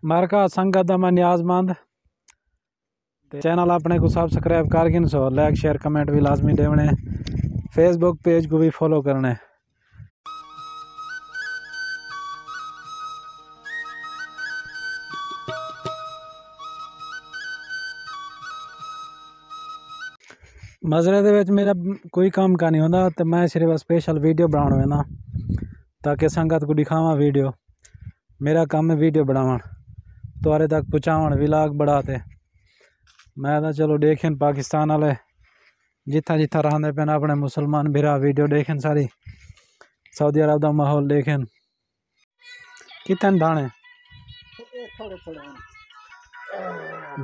मारका संगत दा मैं न्याजमंद ते चैनल अपने को सब्सक्राइब करके सो लाइक शेयर कमेंट भी लाजमी देवने। फेसबुक पेज को भी फॉलो करने। मजरे दे विच मेरा कोई काम का नहीं होंदा तो मैं सिर्फ स्पेशल वीडियो बनाने वेना ताकि संगत को दिखावा वीडियो। मेरा काम है वीडियो बनावन तुआरे तक पहुँचावन व्लॉग बढ़ाते। मैं तो चलो देखें पाकिस्तान वाले जिथा जिथा रहते पे अपने मुसलमान बिरा वीडियो देखें सारी। सऊदी अरब का माहौल देखें। कितने दाने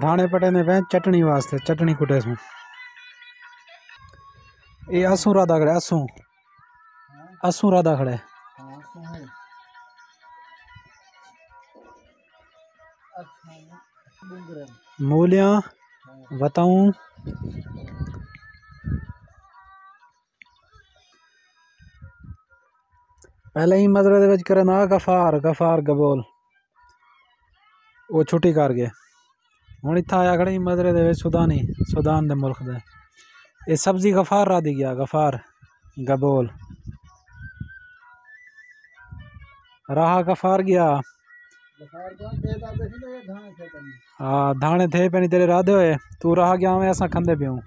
दाने पटेने पे चटनी वास्ते चटनी कुटे सू। ये असू राधा खड़े असू राधा खड़े मूलियां बताऊं पहले ही मजरे दे विच करे ना गफार गफार गबोल वो छुट्टी कर गए हुण इत्थे आया खड़े मजरे दे विच सुदान दे मुल्क दे। ये सब्जी गफार रा दी गया गफार गबोल राह गफार गया। हाँ धाने थे पे नहीं तेरे राधे हुए तू रहा गया में ऐसा खंदे पे हूँ।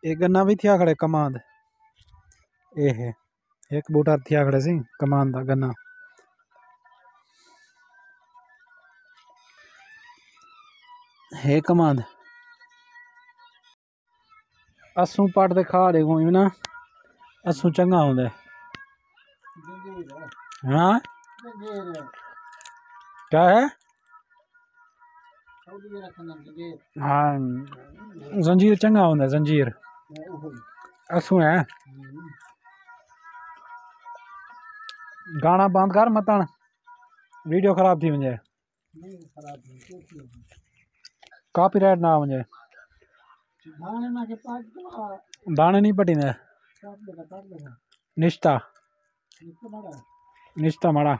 एक गन्ना भी थिया खड़े कमांद ए है एक बूटा थिया खड़े सी कमांद दा गन्ना। है कमांद असू पट दे खा दे कोई ना असू चंगा होंदे। हाँ क्या है हाँ जंजीर चंगा होंदा जंजीर असू है। गाना बंद कर मतन वीडियो खराब थी मुझे कॉपीराइट ना मुझे दाने नहीं पटी ने निश्ता निश्ता माड़ा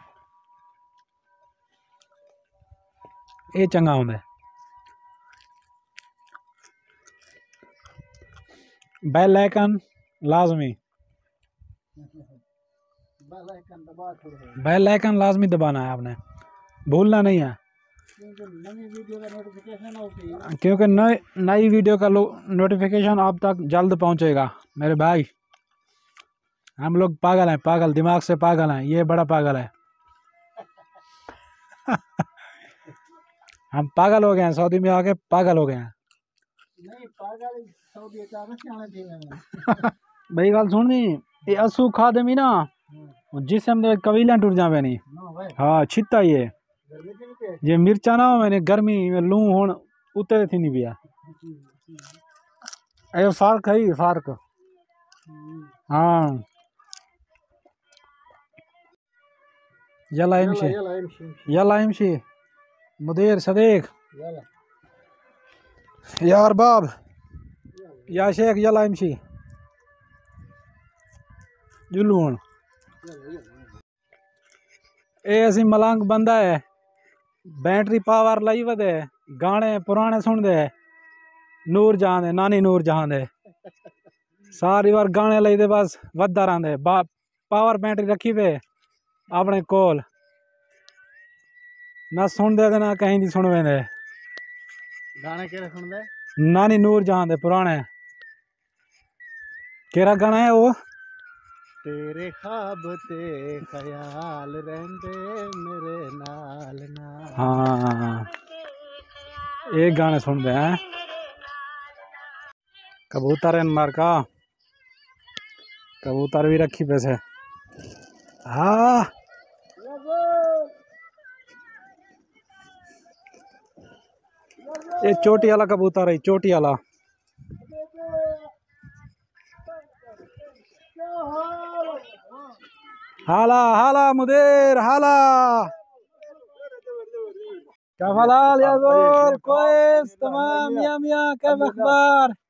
ये चंगा होंदा। बेल आइकन लाजमी बेल आइकन लाजमी दबाना है आपने भूलना नहीं है क्योंकि नई वीडियो का नोटिफिकेशन आप तक जल्द पहुंचेगा मेरे भाई। हम लोग पागल हैं पागल दिमाग से पागल हैं ये बड़ा पागल है। हम पागल हो गए हैं सऊदी में आके पागल हो गए हैं। भाई गल सुननी ये असू खा दे मी ना जिसम दे कबीला टुट जावे नहीं। हाँ छिता ये जे मिर्चा ना हो मैंने गर्मी में लू हुन उते थी नहीं पिया ए फर्क है फर्क। हाँ यला इमशी मुदीर सदीक या अरबाब या शेख यला इमशी जुलू हुन ए असी मलंग बंदा है बैटरी पावर लाई वदे गाने पुराने सुन दे नूर जहां दे नानी नूर जहां दे सारी बार गाने लाई दे बस वदा रहंदे पावर बैटरी रखी पे अपने कोल ना सुन दे ना कहीं दी सुन दे गाने केड़े सुन दे नानी नूर जहां दे पुराने केड़ा गाना है वो तेरे ख्वाब ते ख्याल रहंदे मेरे नाल ना। हाँ एक गाने सुन दे हैं कबूतर मारका कबूतर भी रखी पैसे। हाँ ये चोटी वाला कबूतर है चोटी वाला हाला हाला मुदीर हाला क्या हाल या जोल कोइस तमाम मियां मियां क्या अखबार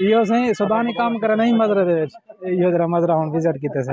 यो सही सुदानी काम करे नहीं मजरे दे यो जरा मजरा हम विजिट कीते से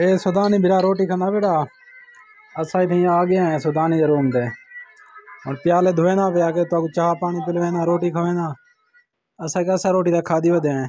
ए सुदानी बिरा रोटी खाना बेटा असा इतनी आ गए हैं सुदानी रूम दे और प्याले धोए ना पे आके तो चाह पानी पिलवे ना रोटी खावे ना असा कैसा रोटी दा खादी वदे हैं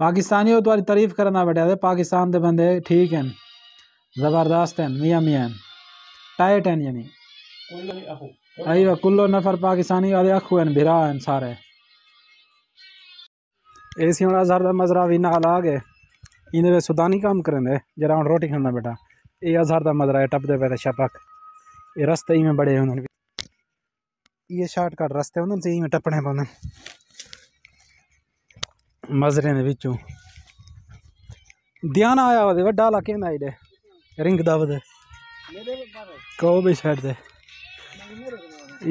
पाकिस्तानी हो तुम्हारी तारीफ करना बेटा दे पाकिस्तान दे बंदे ठीक हैं जबरदस्त हैं मियां मियां टाइट हैं यानी अय्यो कुल्लो नफर पाकिस्तानी आदे अखु हैं भिरा हैं सारे ऐसी होना ज़्यादा मजरा भी ना आ गए इन्हें वे सुदानी काम करेंगे जरा हम रोटी खाना बेटा ये हज़ार दा मजरा है टपदे पे शपक ये रास्ते ही में बड़े उन्होंने ये शॉर्टकट रास्ते उन्होंने से ही में टपने पौने मजरे ने विचों ध्यान आया वो वड्डा ला केंदा इडे रिंग दावद को भी साइड दे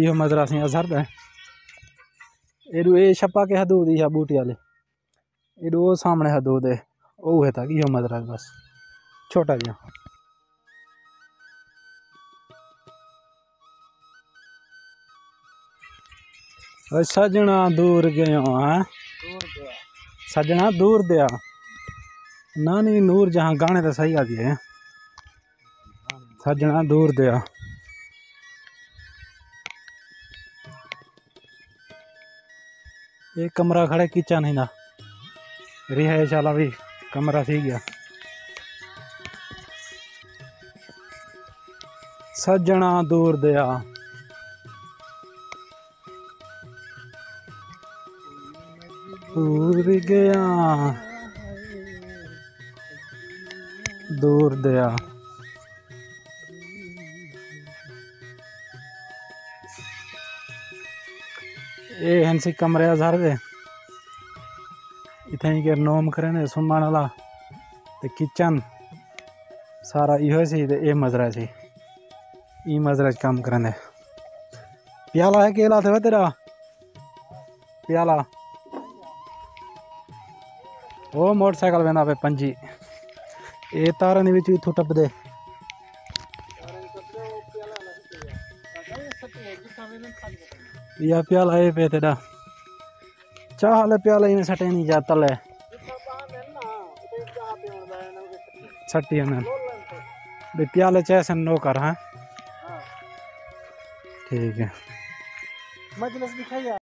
ये मजरा सी हज़ार दा एडू ए छप्पा के हदूद ही बूटी वाले एडू वो सामने हदूद है वो है तक ये मजरा बस छोटा जिहा सजना दूर गयो हैं सजना दूर दया नानी नूर जहाँ गाने तो सही आती है सजना दूर दया एक कमरा खड़े किचन ही ना रिहाइश वाला भी कमरा सी गया सजना दूर दया दूर गया दूर दया ये हंसी कमरे हज़ार दे इतने के नोम करे ने सुमन वाला ते किचन सारा इहो सी ते ये मजरा सी ई मजरा काम करने प्याला है केला थे तेरा प्याला वो मोटरसाइकिल वेंदा पे पंजी ये तारन विच इथों टपदे या प्याला ये पे तेरा चाह ले प्याला इने सटे नहीं जाता ले सटी में बे प्याले चैसन नो कर हां ठीक है मजलिस दिखाइए।